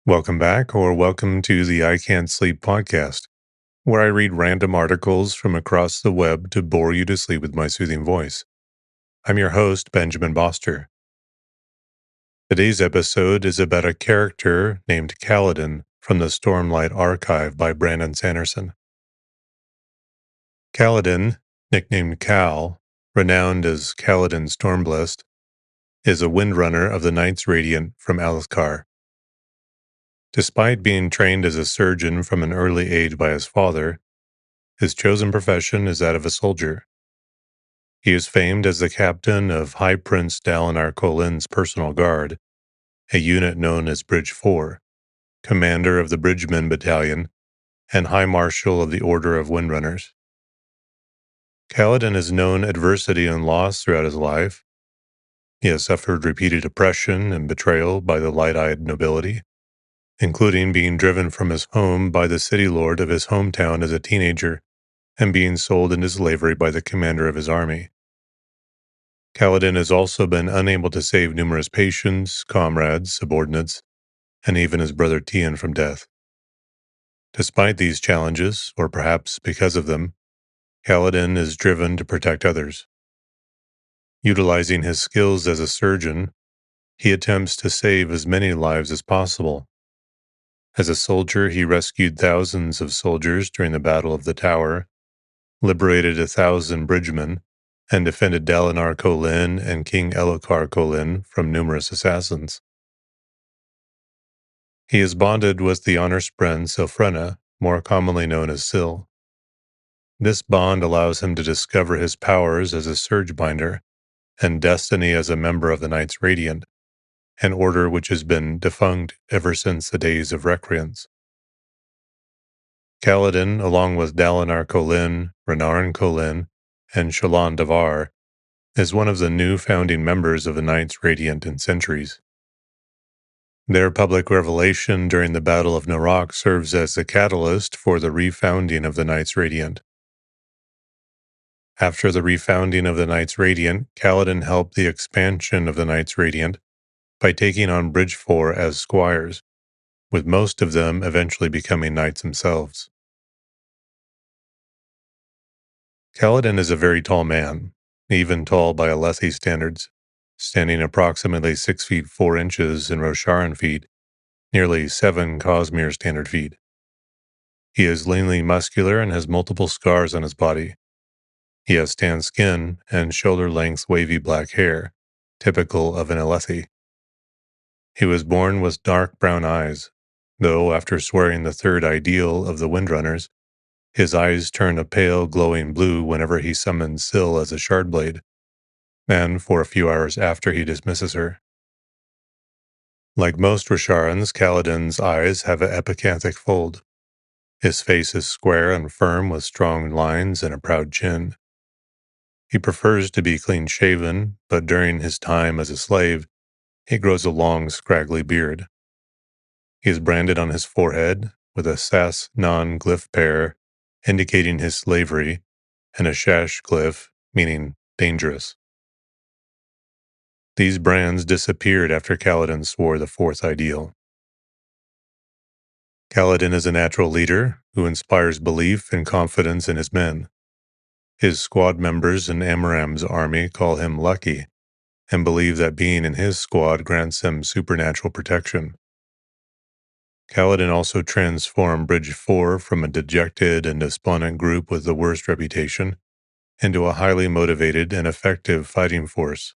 Welcome back, or welcome to the I Can't Sleep podcast, where I read random articles from across the web to bore you to sleep with my soothing voice. I'm your host, Benjamin Boster. Today's episode is about a character named Kaladin from the Stormlight Archive by Brandon Sanderson. Kaladin, nicknamed Cal, renowned as Kaladin Stormblessed, is a windrunner of the Knights Radiant from Alethkar. Despite being trained as a surgeon from an early age by his father, his chosen profession is that of a soldier. He is famed as the captain of High Prince Dalinar Kholein's personal guard, a unit known as Bridge 4, commander of the Bridgemen Battalion, and High Marshal of the Order of Windrunners. Kaladin has known adversity and loss throughout his life. He has suffered repeated oppression and betrayal by the light-eyed nobility, including being driven from his home by the city lord of his hometown as a teenager and being sold into slavery by the commander of his army. Kaladin has also been unable to save numerous patients, comrades, subordinates, and even his brother Tian from death. Despite these challenges, or perhaps because of them, Kaladin is driven to protect others. Utilizing his skills as a surgeon, he attempts to save as many lives as possible. As a soldier, he rescued thousands of soldiers during the Battle of the Tower, liberated 1,000 bridgemen, and defended Dalinar Kholin and King Elhokar Kholin from numerous assassins. He is bonded with the honor spren Silfrena, more commonly known as Sil. This bond allows him to discover his powers as a Surgebinder and destiny as a member of the Knights Radiant, an order which has been defunct ever since the days of Recreants. Kaladin, along with Dalinar Kholin, Renarin Kholin, and Shallan Davar, is one of the new founding members of the Knights Radiant in centuries. Their public revelation during the Battle of Narok serves as the catalyst for the refounding of the Knights Radiant. After the refounding of the Knights Radiant, Kaladin helped the expansion of the Knights Radiant by taking on Bridge 4 as squires, with most of them eventually becoming knights themselves. Kaladin is a very tall man, even tall by Alethi standards, standing approximately 6 feet 4 inches in Rosharan feet, nearly 7 Cosmere standard feet. He is leanly muscular and has multiple scars on his body. He has tanned skin and shoulder-length wavy black hair, typical of an Alethi. He was born with dark brown eyes, though after swearing the third ideal of the Windrunners, his eyes turn a pale, glowing blue whenever he summons Sil as a Shardblade, and for a few hours after he dismisses her. Like most Rosharans, Kaladin's eyes have an epicanthic fold. His face is square and firm with strong lines and a proud chin. He prefers to be clean-shaven, but during his time as a slave, he grows a long, scraggly beard. He is branded on his forehead with a Sas non glyph pair, indicating his slavery, and a Shash glyph, meaning dangerous. These brands disappeared after Kaladin swore the fourth ideal. Kaladin is a natural leader who inspires belief and confidence in his men. His squad members in Amaram's army call him lucky and believe that being in his squad grants him supernatural protection. Kaladin also transformed Bridge 4 from a dejected and despondent group with the worst reputation into a highly motivated and effective fighting force.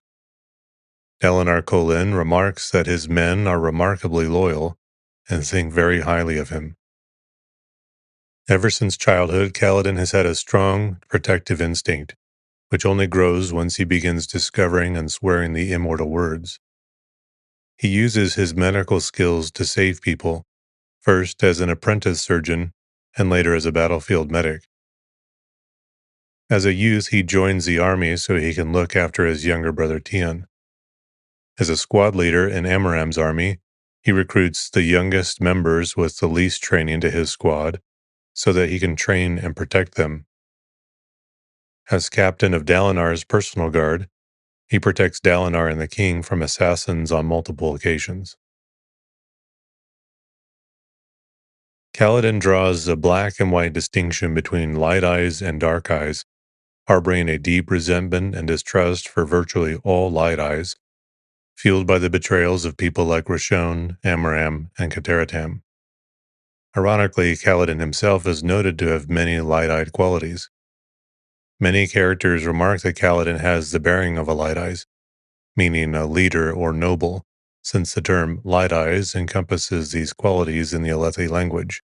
Dalinar Kholin remarks that his men are remarkably loyal and think very highly of him. Ever since childhood, Kaladin has had a strong, protective instinct, which only grows once he begins discovering and swearing the immortal words. He uses his medical skills to save people, first as an apprentice surgeon, and later as a battlefield medic. As a youth, he joins the army so he can look after his younger brother Tian. As a squad leader in Amaram's army, he recruits the youngest members with the least training to his squad so that he can train and protect them. As captain of Dalinar's personal guard, he protects Dalinar and the king from assassins on multiple occasions. Kaladin draws a black and white distinction between light eyes and dark eyes, harboring a deep resentment and distrust for virtually all light eyes, fueled by the betrayals of people like Rashon, Amram, and Kateratam. Ironically, Kaladin himself is noted to have many light-eyed qualities. Many characters remark that Kaladin has the bearing of a light eyes, meaning a leader or noble, since the term light eyes encompasses these qualities in the Alethi language.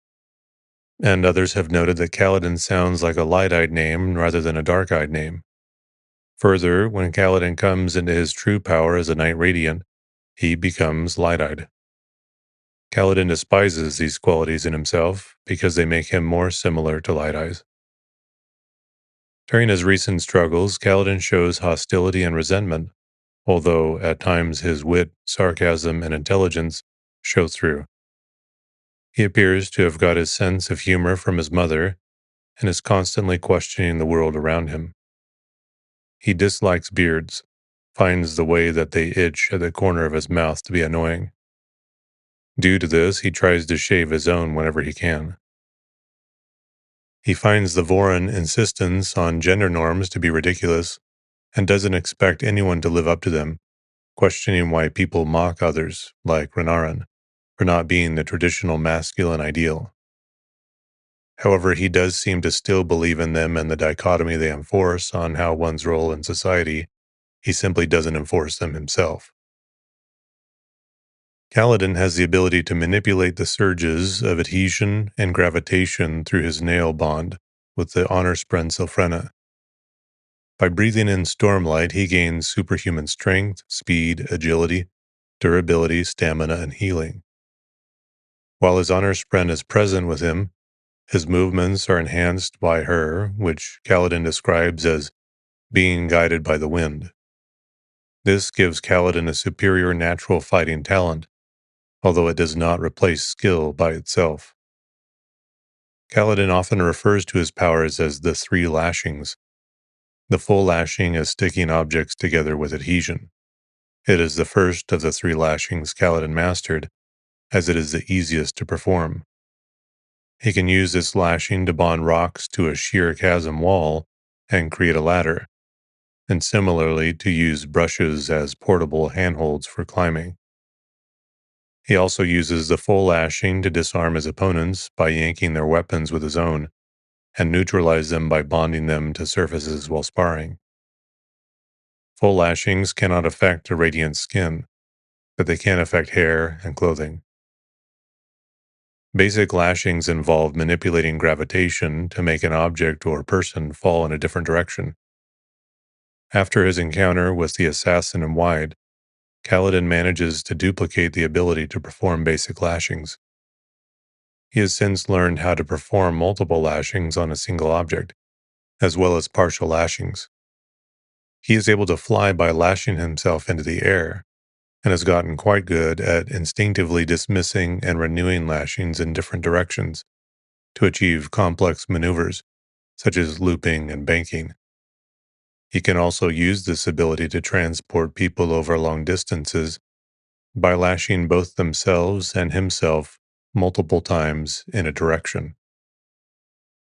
And others have noted that Kaladin sounds like a light-eyed name rather than a dark-eyed name. Further, when Kaladin comes into his true power as a Knight Radiant, he becomes light-eyed. Kaladin despises these qualities in himself because they make him more similar to Light Eyes. During his recent struggles, Kaladin shows hostility and resentment, although at times his wit, sarcasm, and intelligence show through. He appears to have got his sense of humor from his mother and is constantly questioning the world around him. He dislikes beards, finds the way that they itch at the corner of his mouth to be annoying. Due to this, he tries to shave his own whenever he can. He finds the Voron insistence on gender norms to be ridiculous and doesn't expect anyone to live up to them, questioning why people mock others, like Renarin, for not being the traditional masculine ideal. However, he does seem to still believe in them and the dichotomy they enforce on how one's role in society. He simply doesn't enforce them himself. Kaladin has the ability to manipulate the surges of adhesion and gravitation through his nail bond with the honor spren Silfrena. By breathing in Stormlight, he gains superhuman strength, speed, agility, durability, stamina, and healing. While his honor spren is present with him, his movements are enhanced by her, which Kaladin describes as being guided by the wind. This gives Kaladin a superior natural fighting talent, although it does not replace skill by itself. Kaladin often refers to his powers as the three lashings. The full lashing is sticking objects together with adhesion. It is the first of the three lashings Kaladin mastered, as it is the easiest to perform. He can use this lashing to bond rocks to a sheer chasm wall and create a ladder, and similarly to use brushes as portable handholds for climbing. He also uses the full lashing to disarm his opponents by yanking their weapons with his own, and neutralize them by bonding them to surfaces while sparring. Full lashings cannot affect a radiant's skin, but they can affect hair and clothing. Basic lashings involve manipulating gravitation to make an object or person fall in a different direction. After his encounter with the assassin in Wide, Kaladin manages to duplicate the ability to perform basic lashings. He has since learned how to perform multiple lashings on a single object, as well as partial lashings. He is able to fly by lashing himself into the air, and has gotten quite good at instinctively dismissing and renewing lashings in different directions to achieve complex maneuvers, such as looping and banking. He can also use this ability to transport people over long distances by lashing both themselves and himself multiple times in a direction.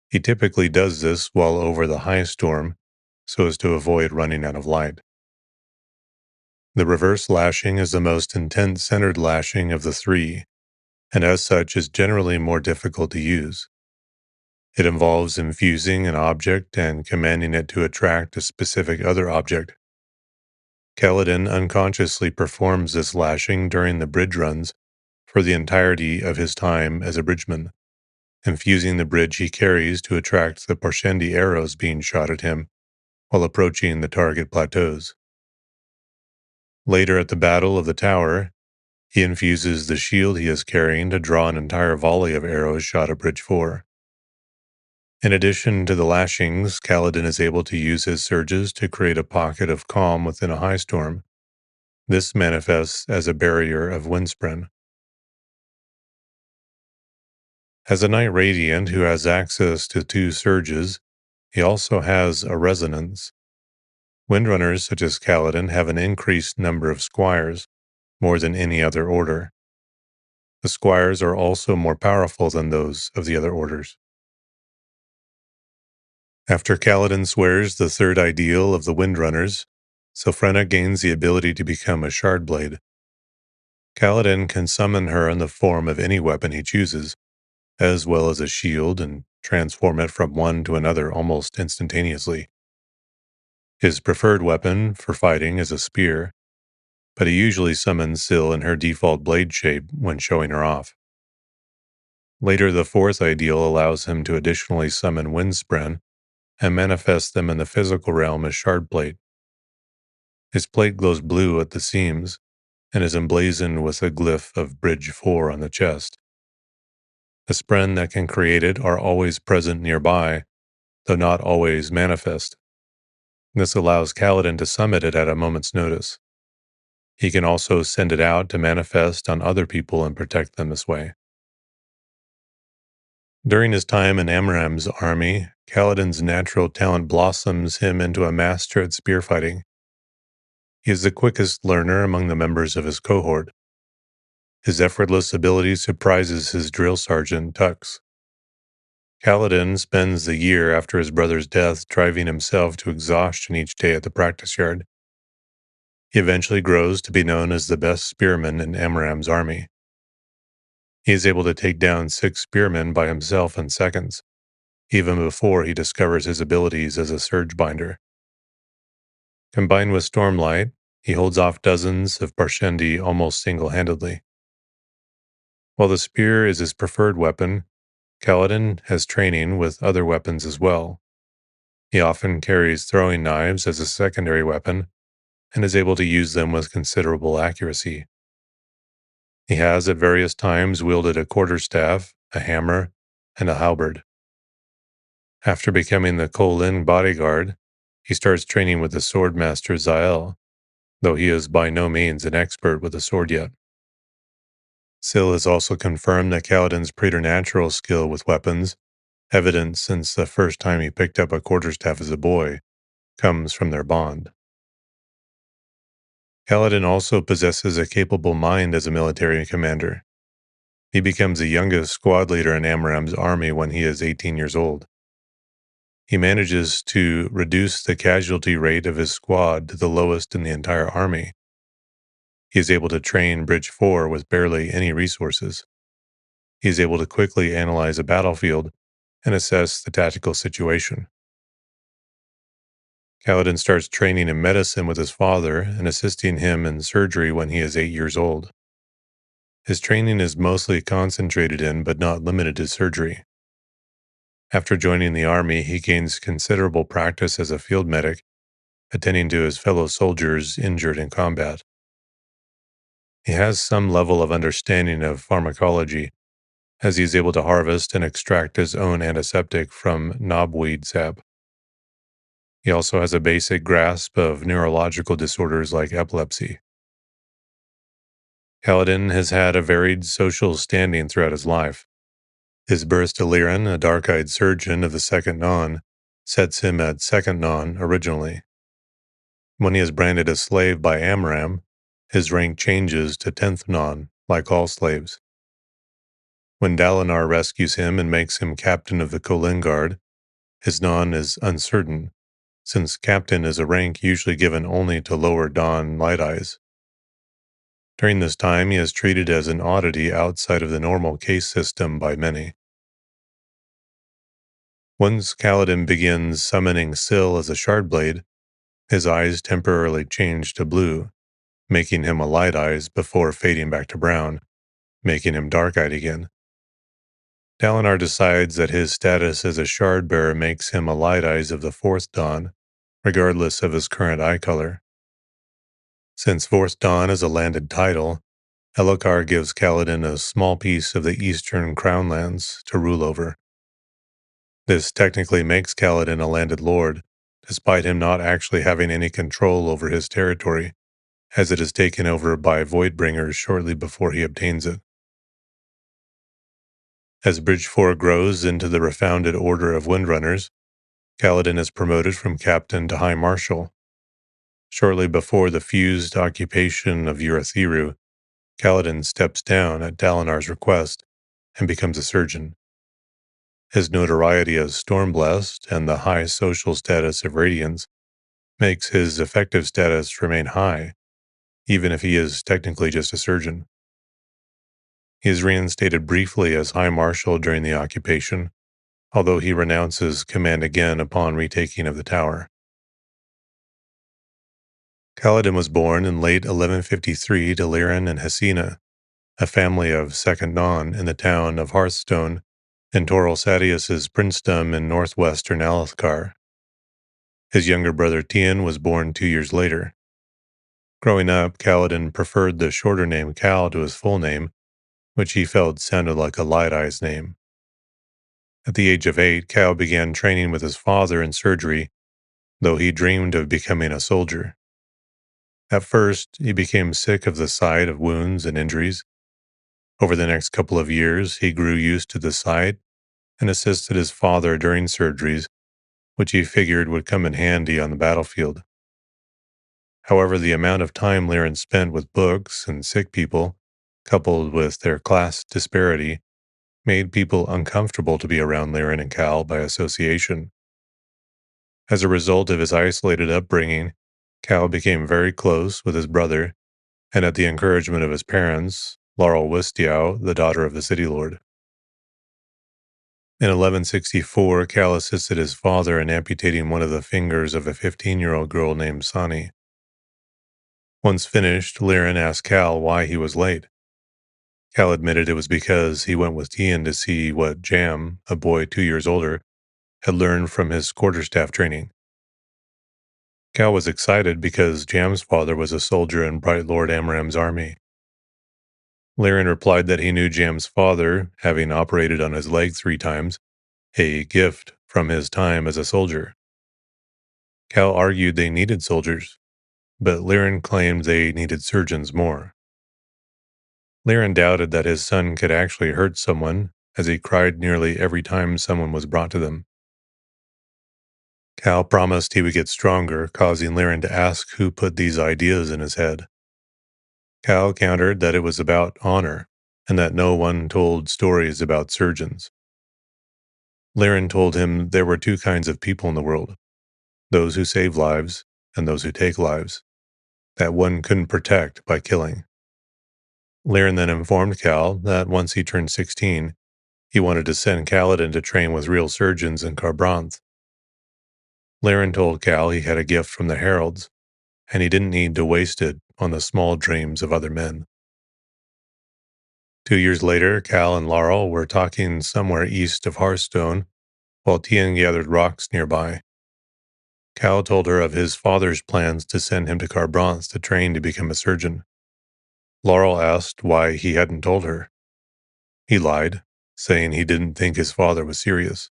He typically does this while over the high storm so as to avoid running out of light. The reverse lashing is the most intense centered lashing of the three, and as such is generally more difficult to use. It involves infusing an object and commanding it to attract a specific other object. Kaladin unconsciously performs this lashing during the bridge runs for the entirety of his time as a bridgeman, infusing the bridge he carries to attract the Parshendi arrows being shot at him while approaching the target plateaus. Later at the Battle of the Tower, he infuses the shield he is carrying to draw an entire volley of arrows shot at Bridge 4. In addition to the lashings, Kaladin is able to use his surges to create a pocket of calm within a high storm. This manifests as a barrier of windspren. As a Knight Radiant who has access to two surges, he also has a resonance. Windrunners such as Kaladin have an increased number of squires, more than any other order. The squires are also more powerful than those of the other orders. After Kaladin swears the third ideal of the Windrunners, Sylphrena gains the ability to become a Shardblade. Kaladin can summon her in the form of any weapon he chooses, as well as a shield, and transform it from one to another almost instantaneously. His preferred weapon for fighting is a spear, but he usually summons Syl in her default blade shape when showing her off. Later, the fourth ideal allows him to additionally summon Windspren and manifest them in the physical realm as Shardplate. His plate glows blue at the seams and is emblazoned with a glyph of Bridge 4 on the chest. The spren that can create it are always present nearby, though not always manifest. This allows Kaladin to summon it at a moment's notice. He can also send it out to manifest on other people and protect them this way. During his time in Amram's army, Kaladin's natural talent blossoms him into a master at spearfighting. He is the quickest learner among the members of his cohort. His effortless ability surprises his drill sergeant, Tux. Kaladin spends the year after his brother's death driving himself to exhaustion each day at the practice yard. He eventually grows to be known as the best spearman in Amram's army. He is able to take down 6 spearmen by himself in seconds, even before he discovers his abilities as a surge binder. Combined with Stormlight, he holds off dozens of Parshendi almost single-handedly. While the spear is his preferred weapon, Kaladin has training with other weapons as well. He often carries throwing knives as a secondary weapon and is able to use them with considerable accuracy. He has at various times wielded a quarterstaff, a hammer, and a halberd. After becoming the Kolin bodyguard, he starts training with the swordmaster Zael, though he is by no means an expert with a sword yet. Syl has also confirmed that Kaladin's preternatural skill with weapons, evident since the first time he picked up a quarterstaff as a boy, comes from their bond. Kaladin also possesses a capable mind as a military commander. He becomes the youngest squad leader in Amram's army when he is 18 years old. He manages to reduce the casualty rate of his squad to the lowest in the entire army. He is able to train Bridge 4 with barely any resources. He is able to quickly analyze a battlefield and assess the tactical situation. Kaladin starts training in medicine with his father and assisting him in surgery when he is 8 years old. His training is mostly concentrated in, but not limited to, surgery. After joining the army, he gains considerable practice as a field medic, attending to his fellow soldiers injured in combat. He has some level of understanding of pharmacology, as he is able to harvest and extract his own antiseptic from knobweed sap. He also has a basic grasp of neurological disorders like epilepsy. Kaladin has had a varied social standing throughout his life. His birth to Liran, a dark-eyed surgeon of the Second Non, sets him at Second Non originally. When he is branded a slave by Amram, his rank changes to 10th Non, like all slaves. When Dalinar rescues him and makes him captain of the Kolin Guard, his Non is uncertain, since captain is a rank usually given only to lower Dawn Light Eyes. During this time, he is treated as an oddity outside of the normal caste system by many. Once Kaladin begins summoning Syl as a Shardblade, his eyes temporarily change to blue, making him a Light Eyes before fading back to brown, making him dark-eyed again. Dalinar decides that his status as a Shardbearer makes him a Light Eyes of the 4th Dawn, regardless of his current eye color. Since 4th Dawn is a landed title, Elhokar gives Kaladin a small piece of the Eastern Crown Lands to rule over. This technically makes Kaladin a landed lord, despite him not actually having any control over his territory, as it is taken over by Voidbringers shortly before he obtains it. As Bridge 4 grows into the refounded Order of Windrunners, Kaladin is promoted from captain to high marshal. Shortly before the fused occupation of Urithiru, Kaladin steps down at Dalinar's request and becomes a surgeon. His notoriety as Stormblessed and the high social status of Radiance makes his effective status remain high, even if he is technically just a surgeon. He is reinstated briefly as High Marshal during the occupation, although he renounces command again upon retaking of the tower. Kaladin was born in late 1153 to Lirin and Hesina, a family of Second Non in the town of Hearthstone in Toril Sadius's princedom in northwestern Alethkar. His younger brother Tien was born 2 years later. Growing up, Kaladin preferred the shorter name Kal to his full name, which he felt sounded like a Light Eyes name. At the age of 8, Kal began training with his father in surgery, though he dreamed of becoming a soldier. At first, he became sick of the sight of wounds and injuries. Over the next couple of years, he grew used to the sight and assisted his father during surgeries, which he figured would come in handy on the battlefield. However, the amount of time Lirin spent with books and sick people, coupled with their class disparity, made people uncomfortable to be around Lirin and Kal by association. As a result of his isolated upbringing, Kal became very close with his brother, and at the encouragement of his parents, Laurel Wistiow, the daughter of the city lord. In 1164, Kal assisted his father in amputating one of the fingers of a 15-year-old girl named Sani. Once finished, Lirin asked Kal why he was late. Kal admitted it was because he went with Tien to see what Jam, a boy 2 years older, had learned from his quarterstaff training. Kal was excited because Jam's father was a soldier in Bright Lord Amram's army. Lirin replied that he knew Jam's father, having operated on his leg 3 times, a gift from his time as a soldier. Kal argued they needed soldiers, but Lirin claimed they needed surgeons more. Lirin doubted that his son could actually hurt someone, as he cried nearly every time someone was brought to them. Kal promised he would get stronger, causing Lirin to ask who put these ideas in his head. Kal countered that it was about honor, and that no one told stories about surgeons. Lirin told him there were 2 kinds of people in the world, those who save lives and those who take lives, that one couldn't protect by killing. Lirin then informed Kal that once he turned 16, he wanted to send Kaladin to train with real surgeons in Kharbranth. Lirin told Kal he had a gift from the heralds, and he didn't need to waste it on the small dreams of other men. 2 years later, Kal and Laurel were talking somewhere east of Hearthstone, while Tien gathered rocks nearby. Kal told her of his father's plans to send him to Kharbranth to train to become a surgeon. Laurel asked why he hadn't told her. He lied, saying he didn't think his father was serious.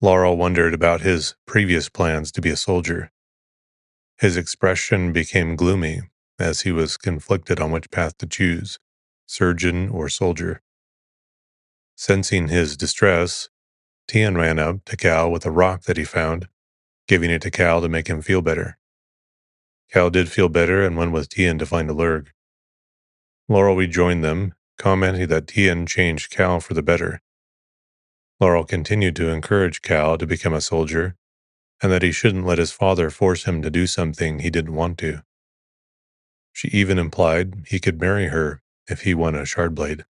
Laurel wondered about his previous plans to be a soldier. His expression became gloomy as he was conflicted on which path to choose, surgeon or soldier. Sensing his distress, Tien ran up to Kal with a rock that he found, giving it to Kal to make him feel better. Kal did feel better and went with Tien to find a lurg. Laurel rejoined them, commenting that Tien changed Kal for the better. Laurel continued to encourage Kal to become a soldier, and that he shouldn't let his father force him to do something he didn't want to. She even implied he could marry her if he won a shardblade.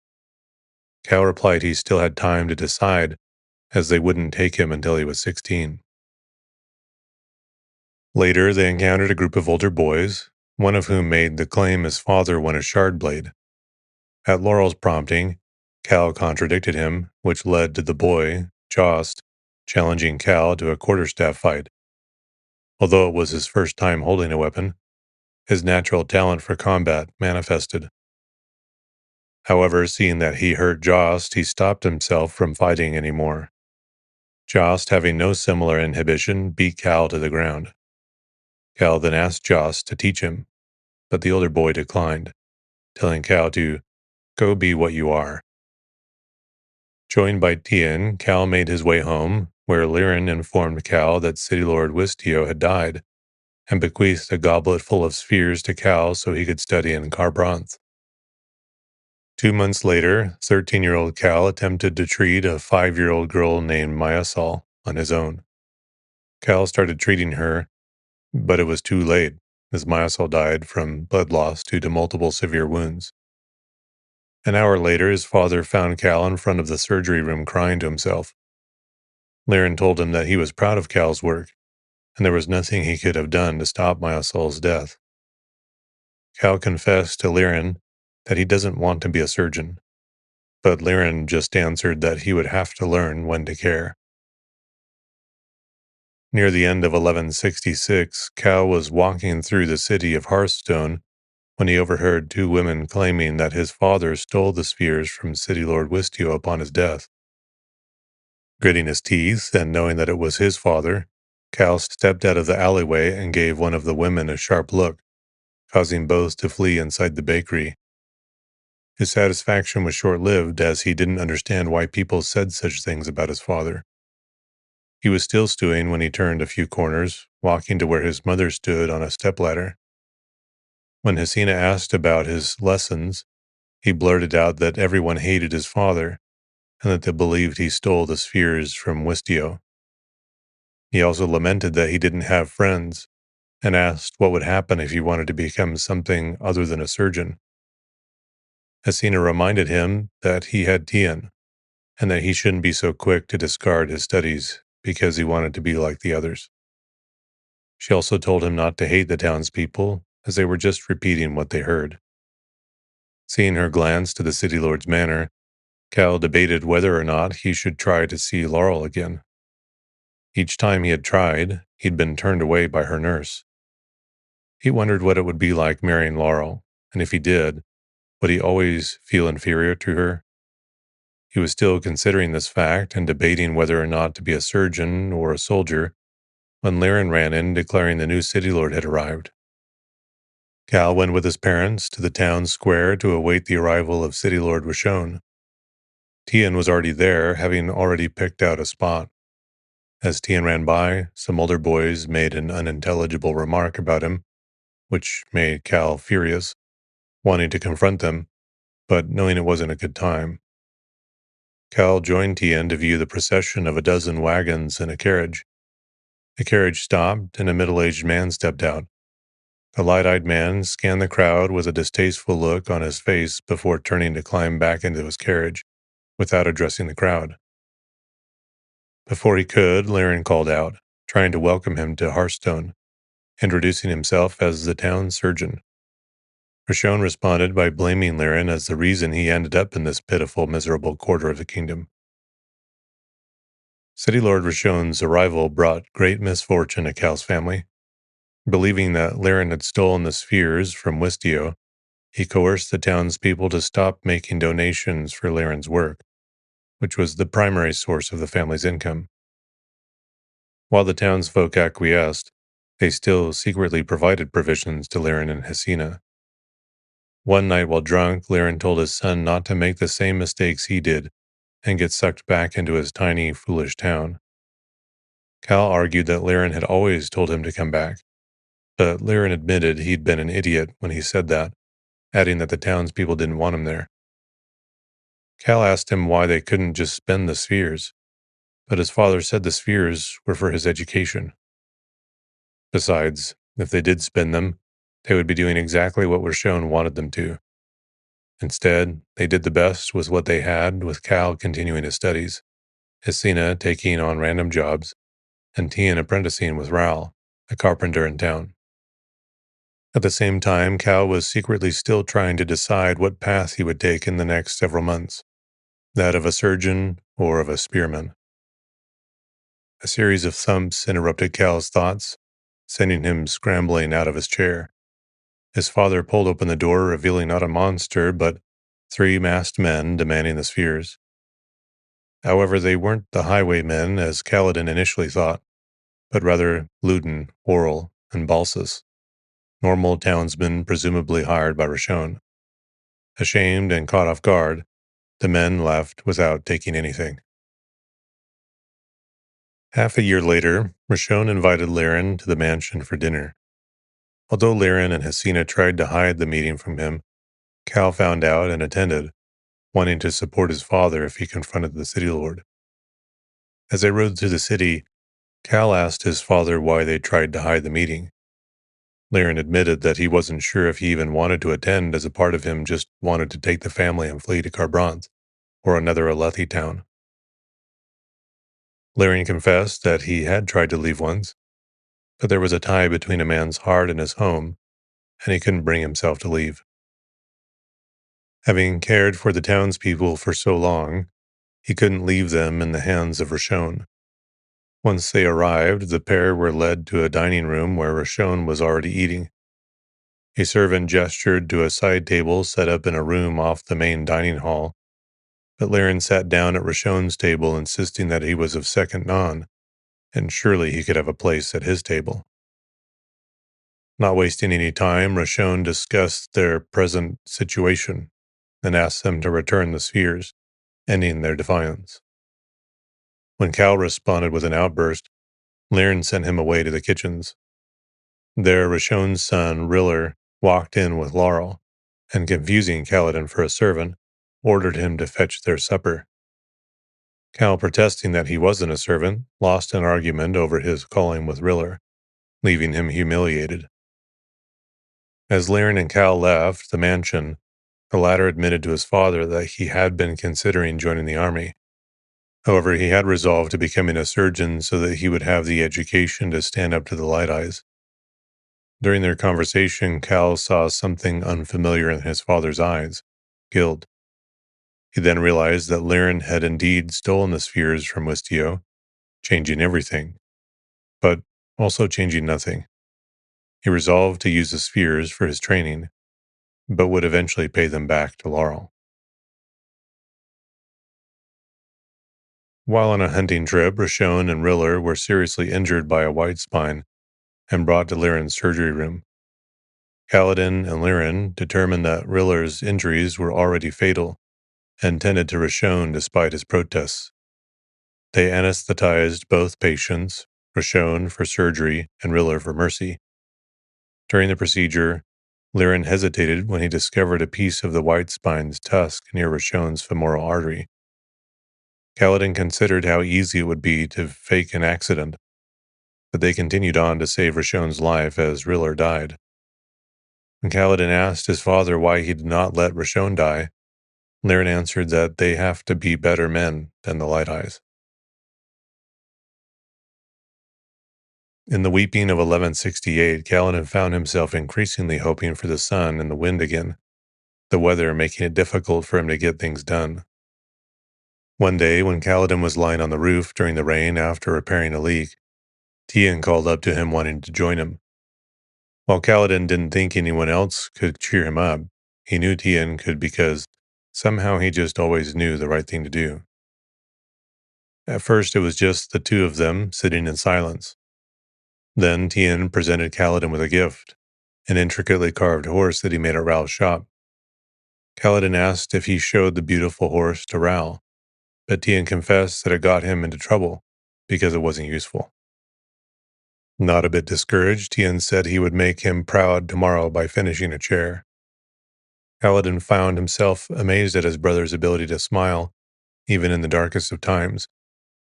Kal replied he still had time to decide, as they wouldn't take him until he was 16. Later, they encountered a group of older boys, one of whom made the claim his father won a shardblade. At Laurel's prompting, Kal contradicted him, which led to the boy, Jost, challenging Kal to a quarterstaff fight. Although it was his first time holding a weapon, his natural talent for combat manifested. However, seeing that he hurt Jost, he stopped himself from fighting anymore. Jost, having no similar inhibition, beat Kal to the ground. Kal then asked Jost to teach him, but the older boy declined, telling Kal to go be what you are. Joined by Tien, Kal made his way home, where Lirin informed Kal that City Lord Wistiow had died, and bequeathed a goblet full of spheres to Kal so he could study in Kharbranth. 2 months later, 13-year-old Cal attempted to treat a 5-year-old girl named Mayasol on his own. Cal started treating her, but it was too late, as Mayasol died from blood loss due to multiple severe wounds. An hour later, his father found Cal in front of the surgery room crying to himself. Liren told him that he was proud of Cal's work, and there was nothing he could have done to stop Mayasol's death. Cal confessed to Liren that he doesn't want to be a surgeon, but Liren just answered that he would have to learn when to care. Near the end of 1166, Cal was walking through the city of Hearthstone when he overheard two women claiming that his father stole the spheres from City Lord Wistio upon his death. Gritting his teeth and knowing that it was his father, Cal stepped out of the alleyway and gave one of the women a sharp look, causing both to flee inside the bakery. His satisfaction was short-lived, as he didn't understand why people said such things about his father. He was still stewing when he turned a few corners, walking to where his mother stood on a stepladder. When Hesina asked about his lessons, he blurted out that everyone hated his father, and that they believed he stole the spheres from Wistio. He also lamented that he didn't have friends, and asked what would happen if he wanted to become something other than a surgeon. Hesina reminded him that he had Tien, and that he shouldn't be so quick to discard his studies because he wanted to be like the others. She also told him not to hate the townspeople, as they were just repeating what they heard. Seeing her glance to the city lord's manor, Cal debated whether or not he should try to see Laurel again. Each time he had tried, he'd been turned away by her nurse. He wondered what it would be like marrying Laurel, and if he did, would he always feel inferior to her? He was still considering this fact and debating whether or not to be a surgeon or a soldier when Liren ran in declaring the new city lord had arrived. Cal went with his parents to the town square to await the arrival of City Lord Rashon. Tien was already there, having already picked out a spot. As Tien ran by, some older boys made an unintelligible remark about him, which made Cal furious, wanting to confront them, but knowing it wasn't a good time. Cal joined Tien to view the procession of a dozen wagons and a carriage. The carriage stopped, and a middle-aged man stepped out. The light-eyed man scanned the crowd with a distasteful look on his face before turning to climb back into his carriage, without addressing the crowd. Before he could, Liren called out, trying to welcome him to Hearthstone, introducing himself as the town surgeon. Rashon responded by blaming Liren as the reason he ended up in this pitiful, miserable quarter of the kingdom. City Lord Rashon's arrival brought great misfortune to Cal's family. Believing that Liren had stolen the spheres from Wistio, he coerced the townspeople to stop making donations for Liren's work, which was the primary source of the family's income. While the townsfolk acquiesced, they still secretly provided provisions to Liren and Hesina. One night while drunk, Liren told his son not to make the same mistakes he did and get sucked back into his tiny, foolish town. Cal argued that Liren had always told him to come back, but Liren admitted he'd been an idiot when he said that, adding that the townspeople didn't want him there. Cal asked him why they couldn't just spend the spheres, but his father said the spheres were for his education. Besides, if they did spend them, they would be doing exactly what Rashon wanted them to. Instead, they did the best with what they had, with Cal continuing his studies, Hesina taking on random jobs, and Tien apprenticing with Raoul, a carpenter in town. At the same time, Cal was secretly still trying to decide what path he would take in the next several months, that of a surgeon or of a spearman. A series of thumps interrupted Cal's thoughts, sending him scrambling out of his chair. His father pulled open the door, revealing not a monster, but 3 masked men demanding the spheres. However, they weren't the highwaymen, as Kaladin initially thought, but rather Luden, Oral, and Balsus, normal townsmen presumably hired by Rashon. Ashamed and caught off guard, the men left without taking anything. Half a year later, Rashon invited Liren to the mansion for dinner. Although Liren and Hesina tried to hide the meeting from him, Cal found out and attended, wanting to support his father if he confronted the city lord. As they rode through the city, Cal asked his father why they tried to hide the meeting. Liren admitted that he wasn't sure if he even wanted to attend, as a part of him just wanted to take the family and flee to Carbranth, or another Alethi town. Liren confessed that he had tried to leave once, but there was a tie between a man's heart and his home, and he couldn't bring himself to leave. Having cared for the townspeople for so long, he couldn't leave them in the hands of Roshon. Once they arrived, the pair were led to a dining room where Roshon was already eating. A servant gestured to a side table set up in a room off the main dining hall, but Liren sat down at Roshon's table, insisting that he was of second non, and surely he could have a place at his table. Not wasting any time, Roshon discussed their present situation and asked them to return the spheres, ending their defiance. When Cal responded with an outburst, Liren sent him away to the kitchens. There, Roshon's son, Riller, walked in with Laurel, and confusing Kaladin for a servant, ordered him to fetch their supper. Cal, protesting that he wasn't a servant, lost an argument over his calling with Riller, leaving him humiliated. As Liren and Cal left the mansion, the latter admitted to his father that he had been considering joining the army. However, he had resolved to becoming a surgeon so that he would have the education to stand up to the Light Eyes. During their conversation, Cal saw something unfamiliar in his father's eyes, guilt. He then realized that Liren had indeed stolen the spheres from Wistio, changing everything, but also changing nothing. He resolved to use the spheres for his training, but would eventually pay them back to Laurel. While on a hunting trip, Roshon and Riller were seriously injured by a white spine and brought to Liren's surgery room. Kaladin and Liren determined that Riller's injuries were already fatal and tended to Roshon despite his protests. They anesthetized both patients, Roshon for surgery and Riller for mercy. During the procedure, Liren hesitated when he discovered a piece of the white spine's tusk near Roshon's femoral artery. Kaladin considered how easy it would be to fake an accident, but they continued on to save Roshon's life as Riller died. When Kaladin asked his father why he did not let Roshon die, Liren answered that they have to be better men than the Light Eyes. In the weeping of 1168, Kaladin found himself increasingly hoping for the sun and the wind again, the weather making it difficult for him to get things done. One day, when Kaladin was lying on the roof during the rain after repairing a leak, Tien called up to him wanting to join him. While Kaladin didn't think anyone else could cheer him up, he knew Tien could because somehow he just always knew the right thing to do. At first, it was just the two of them sitting in silence. Then Tien presented Kaladin with a gift, an intricately carved horse that he made at Raoul's shop. Kaladin asked if he showed the beautiful horse to Raoul, but Tien confessed that it got him into trouble because it wasn't useful. Not a bit discouraged, Tien said he would make him proud tomorrow by finishing a chair. Kaladin found himself amazed at his brother's ability to smile, even in the darkest of times,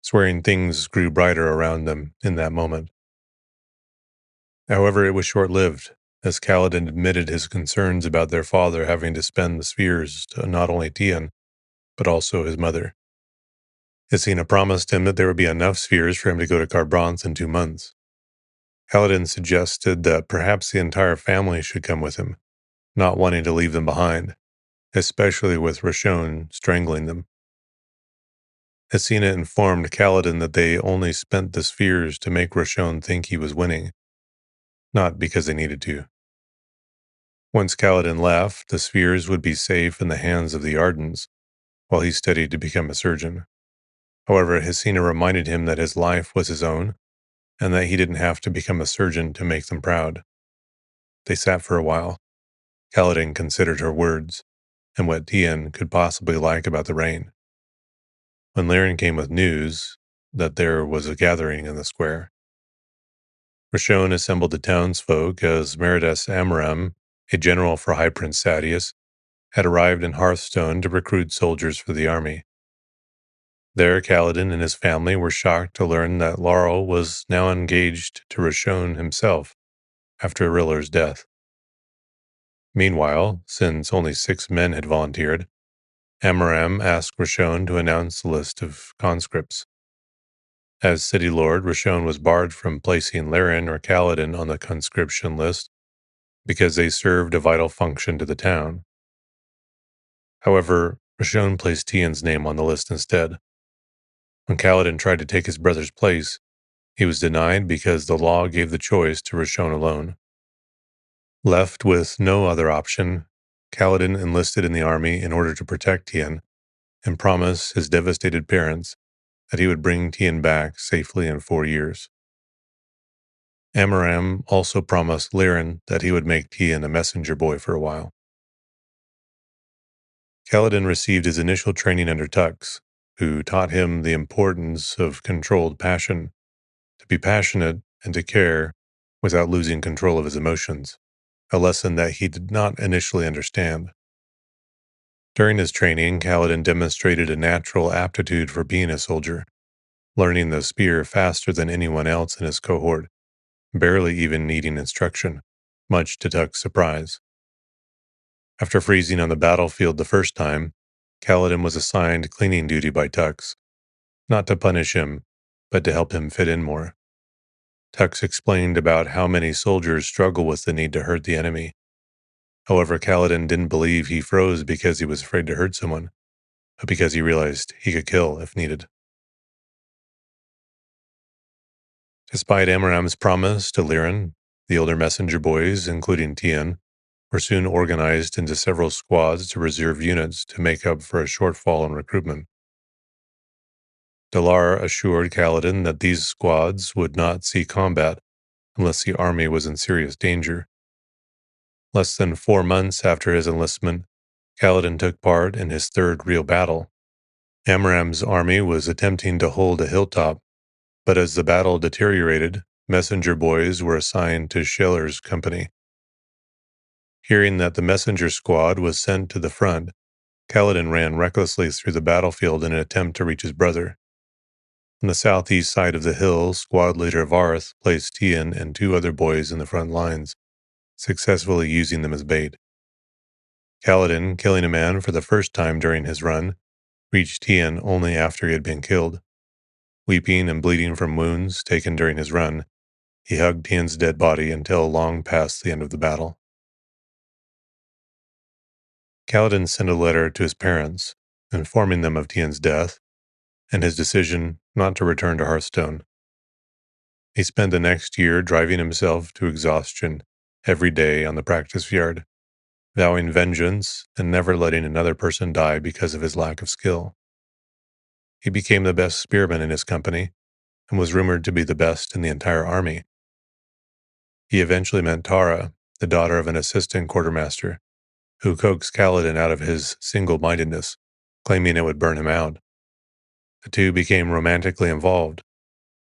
swearing things grew brighter around them in that moment. However, it was short-lived, as Kaladin admitted his concerns about their father having to spend the spheres to not only Tien, but also his mother. Isina promised him that there would be enough spheres for him to go to Carbranth in 2 months. Kaladin suggested that perhaps the entire family should come with him, not wanting to leave them behind, especially with Roshon strangling them. Isina informed Kaladin that they only spent the spheres to make Roshon think he was winning, not because they needed to. Once Kaladin left, the spheres would be safe in the hands of the Ardens, while he studied to become a surgeon. However, Isina reminded him that his life was his own, and that he didn't have to become a surgeon to make them proud. They sat for a while. Kaladin considered her words, and what Tien could possibly like about the rain. When Liren came with news that there was a gathering in the square, Roshon assembled the townsfolk as Meridas Amaram, a general for High Prince Sadius, had arrived in Hearthstone to recruit soldiers for the army. There, Kaladin and his family were shocked to learn that Laurel was now engaged to Roshon himself after Riller's death. Meanwhile, since only 6 men had volunteered, Amaram asked Roshon to announce the list of conscripts. As city lord, Roshon was barred from placing Laren or Kaladin on the conscription list because they served a vital function to the town. However, Roshon placed Tian's name on the list instead. When Kaladin tried to take his brother's place, he was denied because the law gave the choice to Roshon alone. Left with no other option, Kaladin enlisted in the army in order to protect Tian and promise his devastated parents that he would bring Tian back safely in 4 years. Amaram also promised Liren that he would make Tian a messenger boy for a while. Kaladin received his initial training under Tux, who taught him the importance of controlled passion, to be passionate and to care without losing control of his emotions, a lesson that he did not initially understand. During his training, Kaladin demonstrated a natural aptitude for being a soldier, learning the spear faster than anyone else in his cohort, barely even needing instruction, much to Tuck's surprise. After freezing on the battlefield the first time, Kaladin was assigned cleaning duty by Tux, not to punish him, but to help him fit in more. Tux explained about how many soldiers struggle with the need to hurt the enemy. However, Kaladin didn't believe he froze because he was afraid to hurt someone, but because he realized he could kill if needed. Despite Amaram's promise to Liren, the older messenger boys, including Tian, were soon organized into several squads to reserve units to make up for a shortfall in recruitment. Dalar assured Kaladin that these squads would not see combat unless the army was in serious danger. Less than 4 months after his enlistment, Kaladin took part in his third real battle. Amaram's army was attempting to hold a hilltop, but as the battle deteriorated, messenger boys were assigned to Schiller's company. Hearing that the messenger squad was sent to the front, Kaladin ran recklessly through the battlefield in an attempt to reach his brother. On the southeast side of the hill, squad leader Varth placed Tian and 2 other boys in the front lines, successfully using them as bait. Kaladin, killing a man for the first time during his run, reached Tian only after he had been killed. Weeping and bleeding from wounds taken during his run, he hugged Tian's dead body until long past the end of the battle. Kaladin sent a letter to his parents, informing them of Tian's death and his decision not to return to Hearthstone. He spent the next year driving himself to exhaustion every day on the practice yard, vowing vengeance and never letting another person die because of his lack of skill. He became the best spearman in his company and was rumored to be the best in the entire army. He eventually met Tara, the daughter of an assistant quartermaster, who coaxed Kaladin out of his single-mindedness, claiming it would burn him out. The two became romantically involved,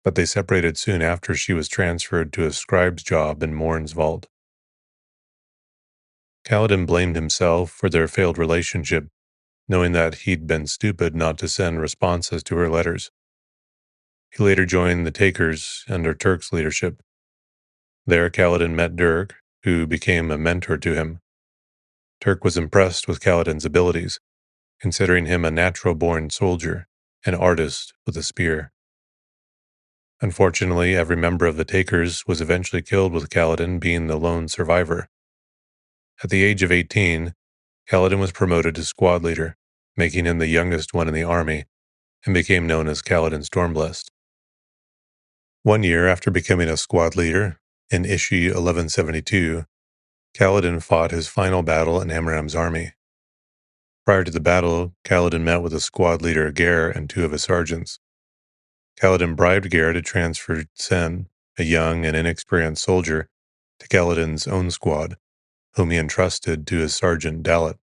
but they separated soon after she was transferred to a scribe's job in Morn's vault. Kaladin blamed himself for their failed relationship, knowing that he'd been stupid not to send responses to her letters. He later joined the Takers under Turk's leadership. There, Kaladin met Dirk, who became a mentor to him. Turk was impressed with Kaladin's abilities, considering him a natural-born soldier, an artist with a spear. Unfortunately, every member of the Takers was eventually killed, with Kaladin being the lone survivor. At the age of 18, Kaladin was promoted to squad leader, making him the youngest one in the army, and became known as Kaladin Stormblessed. 1 year after becoming a squad leader, in Ishi 1172, Kaladin fought his final battle in Amaram's army. Prior to the battle, Kaladin met with the squad leader Ger and 2 of his sergeants. Kaladin bribed Ger to transfer Sen, a young and inexperienced soldier, to Kaladin's own squad, whom he entrusted to his sergeant Dalit.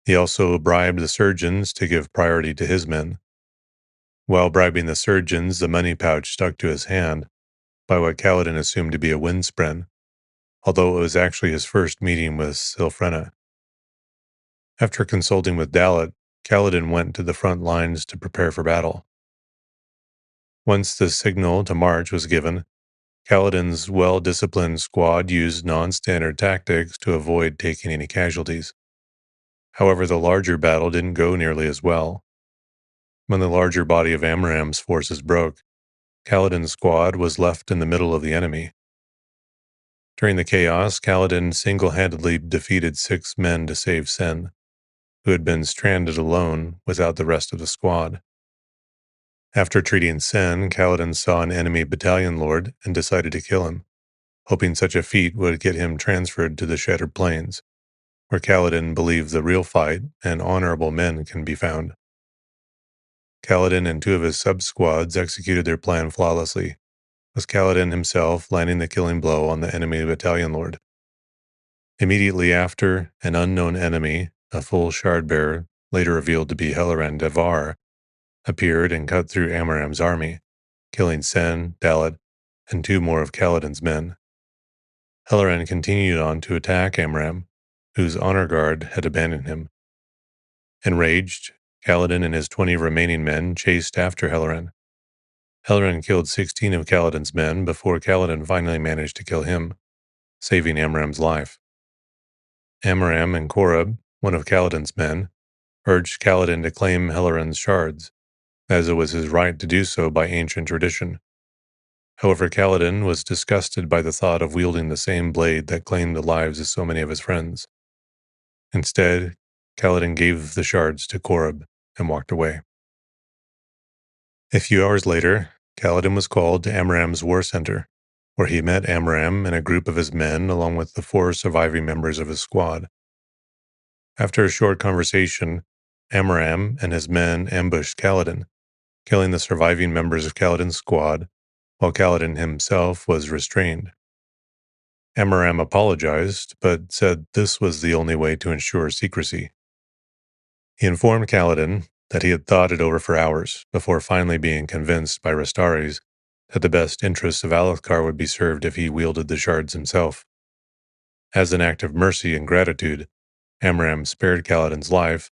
He also bribed the surgeons to give priority to his men. While bribing the surgeons, the money pouch stuck to his hand by what Kaladin assumed to be a windspren, although it was actually his first meeting with Silfrena. After consulting with Dalit, Kaladin went to the front lines to prepare for battle. Once the signal to march was given, Kaladin's well-disciplined squad used non-standard tactics to avoid taking any casualties. However, the larger battle didn't go nearly as well. When the larger body of Amaram's forces broke, Kaladin's squad was left in the middle of the enemy. During the chaos, Kaladin single-handedly defeated 6 men to save Sen, who had been stranded alone without the rest of the squad. After treating Sen, Kaladin saw an enemy battalion lord and decided to kill him, hoping such a feat would get him transferred to the Shattered Plains, where Kaladin believed the real fight and honorable men can be found. Kaladin and 2 of his sub-squads executed their plan flawlessly, with Kaladin himself landing the killing blow on the enemy battalion lord. Immediately after, an unknown enemy, a full shard-bearer, later revealed to be Helleran Devar, appeared and cut through Amaram's army, killing Sen, Dalit, and 2 more of Kaladin's men. Helleran continued on to attack Amaram, whose honor guard had abandoned him. Enraged, Kaladin and his 20 remaining men chased after Helleran. Helleran killed 16 of Kaladin's men before Kaladin finally managed to kill him, saving Amaram's life. Amaram and Korab, one of Kaladin's men, urged Kaladin to claim Helleran's shards, as it was his right to do so by ancient tradition. However, Kaladin was disgusted by the thought of wielding the same blade that claimed the lives of so many of his friends. Instead, Kaladin gave the shards to Korab and walked away. A few hours later, Kaladin was called to Amaram's war center, where he met Amaram and a group of his men along with the 4 surviving members of his squad. After a short conversation, Amaram and his men ambushed Kaladin, killing the surviving members of Kaladin's squad, while Kaladin himself was restrained. Amaram apologized, but said this was the only way to ensure secrecy. He informed Kaladin that he had thought it over for hours before finally being convinced by Rastaris that the best interests of Alethkar would be served if he wielded the shards himself. As an act of mercy and gratitude, Amaram spared Kaladin's life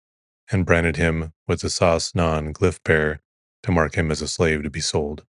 and branded him with the Sas Nan glyph pair to mark him as a slave to be sold.